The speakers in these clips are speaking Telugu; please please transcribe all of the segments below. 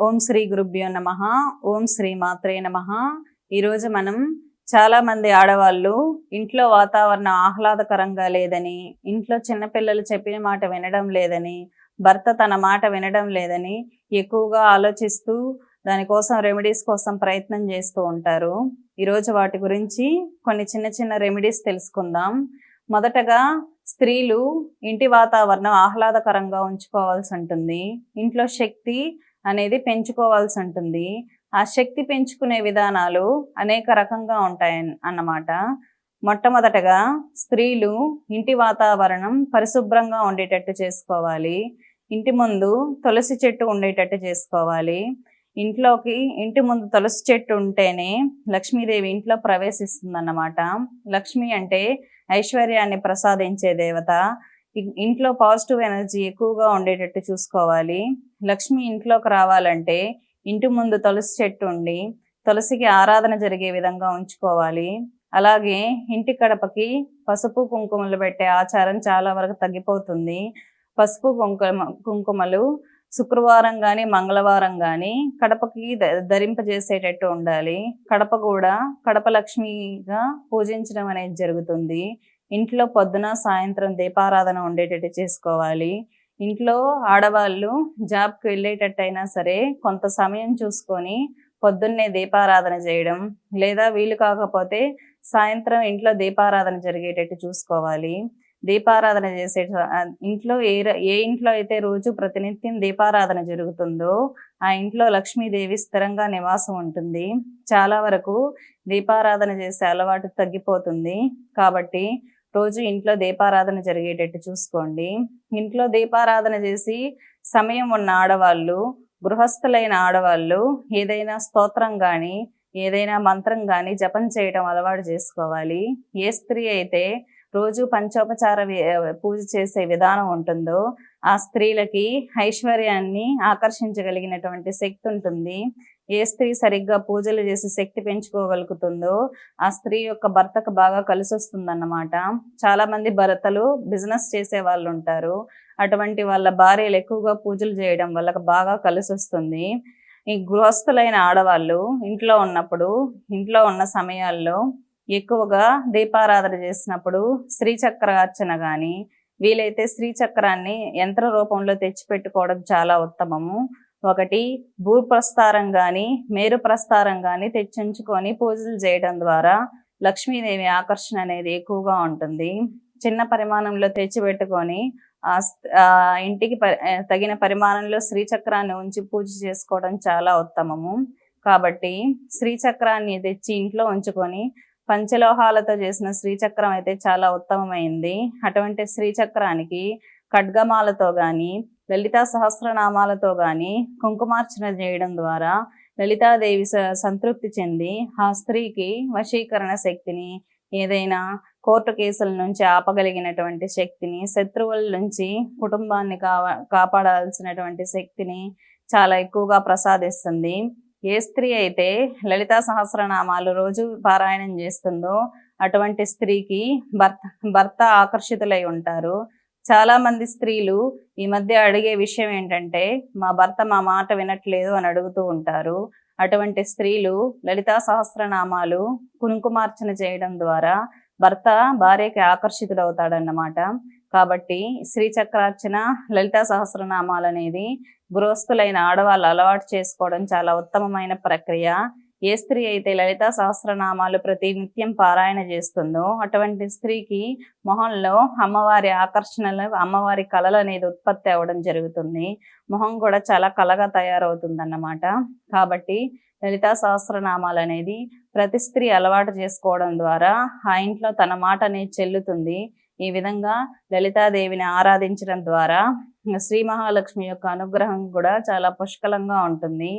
ఓం శ్రీ గురుభ్యో నమః. ఓం శ్రీ మాత్రే నమః. ఈరోజు మనం చాలా మంది ఆడవాళ్ళు ఇంట్లో వాతావరణం ఆహ్లాదకరంగా లేదని, ఇంట్లో చిన్నపిల్లలు చెప్పిన మాట వినడం లేదని, భర్త తన మాట వినడం లేదని ఎక్కువగా ఆలోచిస్తూ దానికోసం రెమెడీస్ కోసం ప్రయత్నం చేస్తూ ఉంటారు. ఈరోజు వాటి గురించి కొన్ని చిన్న చిన్న రెమెడీస్ తెలుసుకుందాం. మొదటగా స్త్రీలు ఇంటి వాతావరణం ఆహ్లాదకరంగా ఉంచుకోవాల్సి ఉంటుంది. ఇంట్లో శక్తి అనేది పెంచుకోవాల్సి ఉంటుంది. ఆ శక్తి పెంచుకునే విధానాలు అనేక రకంగా ఉంటాయి అన్నమాట. మొట్టమొదటగా స్త్రీలు ఇంటి వాతావరణం పరిశుభ్రంగా ఉండేటట్టు చేసుకోవాలి. ఇంటి ముందు తులసి చెట్టు ఉండేటట్టు చేసుకోవాలి. ఇంటి ముందు తులసి చెట్టు ఉంటేనే లక్ష్మీదేవి ఇంట్లో ప్రవేశిస్తుందన్నమాట. లక్ష్మి అంటే ఐశ్వర్యాన్ని ప్రసాదించే దేవత. ఇంట్లో పాజిటివ్ ఎనర్జీ ఎక్కువగా ఉండేటట్టు చూసుకోవాలి. లక్ష్మి ఇంట్లోకి రావాలంటే ఇంటి ముందు తులసి చెట్టు ఉండి తులసికి ఆరాధన జరిగే విధంగా ఉంచుకోవాలి. అలాగే ఇంటి గడపకి పసుపు కుంకుమలు పెట్టే ఆచారం చాలా వరకు తగ్గిపోతుంది. పసుపు కుంకుమలు శుక్రవారం కానీ మంగళవారం కానీ కడపకి ధరింపజేసేటట్టు ఉండాలి. కడప కూడా కడప లక్ష్మిగా పూజించడం అనేది జరుగుతుంది. ఇంట్లో పొద్దున సాయంత్రం దీపారాధన ఉండేటట్టు చేసుకోవాలి. ఇంట్లో ఆడవాళ్ళు జాబ్కి వెళ్ళేటట్టయినా సరే కొంత సమయం చూసుకొని పొద్దున్నే దీపారాధన చేయడం, లేదా వీలు కాకపోతే సాయంత్రం ఇంట్లో దీపారాధన జరిగేటట్టు చూసుకోవాలి. దీపారాధన చేసే ఇంట్లో ఏ ఇంట్లో అయితే రోజు ప్రతినిత్యం దీపారాధన జరుగుతుందో ఆ ఇంట్లో లక్ష్మీదేవి స్థిరంగా నివాసం ఉంటుంది. చాలా వరకు దీపారాధన చేసే అలవాటు తగ్గిపోతుంది. కాబట్టి రోజు ఇంట్లో దీపారాధన జరిగేటట్టు చూసుకోండి. ఇంట్లో దీపారాధన చేసి సమయం ఉన్న ఆడవాళ్ళు, గృహస్థులైన ఆడవాళ్ళు ఏదైనా స్తోత్రం కానీ ఏదైనా మంత్రం కానీ జపం చేయడం అలవాటు చేసుకోవాలి. ఏ స్త్రీ అయితే రోజు పంచోపచార పూజ చేసే విధానం ఉంటుందో ఆ స్త్రీలకి ఐశ్వర్యాన్ని ఆకర్షించగలిగినటువంటి శక్తి ఉంటుంది. ఏ స్త్రీ సరిగ్గా పూజలు చేసి శక్తి పెంచుకోగలుగుతుందో ఆ స్త్రీ యొక్క భర్తకు బాగా కలిసి వస్తుందన్నమాట. చాలా మంది భర్తలు బిజినెస్ చేసే వాళ్ళు ఉంటారు. అటువంటి వాళ్ళ భార్యలు ఎక్కువగా పూజలు చేయడం వల్ల బాగా కలిసి వస్తుంది. ఈ గృహస్థులైన ఆడవాళ్ళు ఇంట్లో ఉన్నప్పుడు, ఇంట్లో ఉన్న సమయాల్లో ఎక్కువగా దీపారాధన చేసినప్పుడు శ్రీచక్ర అర్చన కానీ, వీలైతే శ్రీచక్రాన్ని యంత్ర రూపంలో తెచ్చిపెట్టుకోవడం చాలా ఉత్తమము. ఒకటి భూప్రస్థారం కానీ మేరు ప్రస్థారం కానీ తెచ్చించుకొని పూజలు చేయడం ద్వారా లక్ష్మీదేవి ఆకర్షణ అనేది ఎక్కువగా ఉంటుంది. చిన్న పరిమాణంలో తెచ్చిపెట్టుకొని ఆ ఇంటికి తగిన పరిమాణంలో శ్రీచక్రాన్ని ఉంచి పూజ చేసుకోవడం చాలా ఉత్తమము. కాబట్టి శ్రీచక్రాన్ని తెచ్చి ఇంట్లో ఉంచుకొని పంచలోహాలతో చేసిన శ్రీచక్రం అయితే చాలా ఉత్తమమైంది. అటువంటి శ్రీచక్రానికి ఖడ్గమాలతో కానీ లలితా సహస్రనామాలతో కానీ కుంకుమార్చన చేయడం ద్వారా లలితాదేవి సంతృప్తి చెంది ఆ స్త్రీకి వశీకరణ శక్తిని, ఏదైనా కోర్టు కేసుల నుంచి ఆపగలిగినటువంటి శక్తిని, శత్రువుల నుంచి కుటుంబాన్ని కాపాడాల్సినటువంటి శక్తిని చాలా ఎక్కువగా ప్రసాదిస్తుంది. ఏ స్త్రీ అయితే లలితా సహస్రనామాలు రోజు పారాయణం చేస్తుందో అటువంటి స్త్రీకి భర్త ఆకర్షితులై ఉంటారు. చాలా మంది స్త్రీలు ఈ మధ్య అడిగే విషయం ఏంటంటే మా భర్త మా మాట వినట్లేదు అని అడుగుతూ ఉంటారు. అటువంటి స్త్రీలు లలితా సహస్రనామాలు కుంకుమార్చన చేయడం ద్వారా భర్త భార్యకి ఆకర్షితుడవుతాడన్నమాట. కాబట్టి శ్రీచక్రార్చన, లలితా సహస్రనామాలు అనేది గృహస్థులైన ఆడవాళ్ళు అలవాటు చేసుకోవడం చాలా ఉత్తమమైన ప్రక్రియ. ఏ స్త్రీ అయితే లలితా సహస్రనామాలు ప్రతి నిత్యం పారాయణ చేస్తుందో అటువంటి స్త్రీకి మొహంలో అమ్మవారి ఆకర్షణలు, అమ్మవారి కళలు అనేది ఉత్పత్తి అవ్వడం జరుగుతుంది. మొహం కూడా చాలా కళగా తయారవుతుంది అన్నమాట. కాబట్టి లలితా సహస్రనామాలు అనేది ప్రతి స్త్రీ అలవాటు చేసుకోవడం ద్వారా ఆ ఇంట్లో తన మాట అనేది చెల్లుతుంది. ఈ విధంగా లలితాదేవిని ఆరాధించడం ద్వారా శ్రీ మహాలక్ష్మి యొక్క అనుగ్రహం కూడా చాలా పుష్కలంగా ఉంటుంది.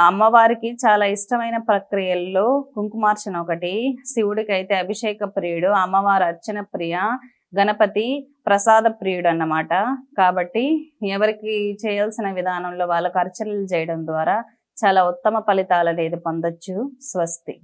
అమ్మవారికి చాలా ఇష్టమైన ప్రక్రియల్లో కుంకుమార్చన ఒకటి. శివుడికి అయితే అభిషేక ప్రియుడు, అమ్మవారు అర్చన ప్రియ, గణపతి ప్రసాద ప్రియుడు అన్నమాట. కాబట్టి ఎవరికి చేయాల్సిన విధానంలో వాళ్ళకు అర్చనలు చేయడం ద్వారా చాలా ఉత్తమ ఫలితాలు అనేది పొందొచ్చు. స్వస్తి.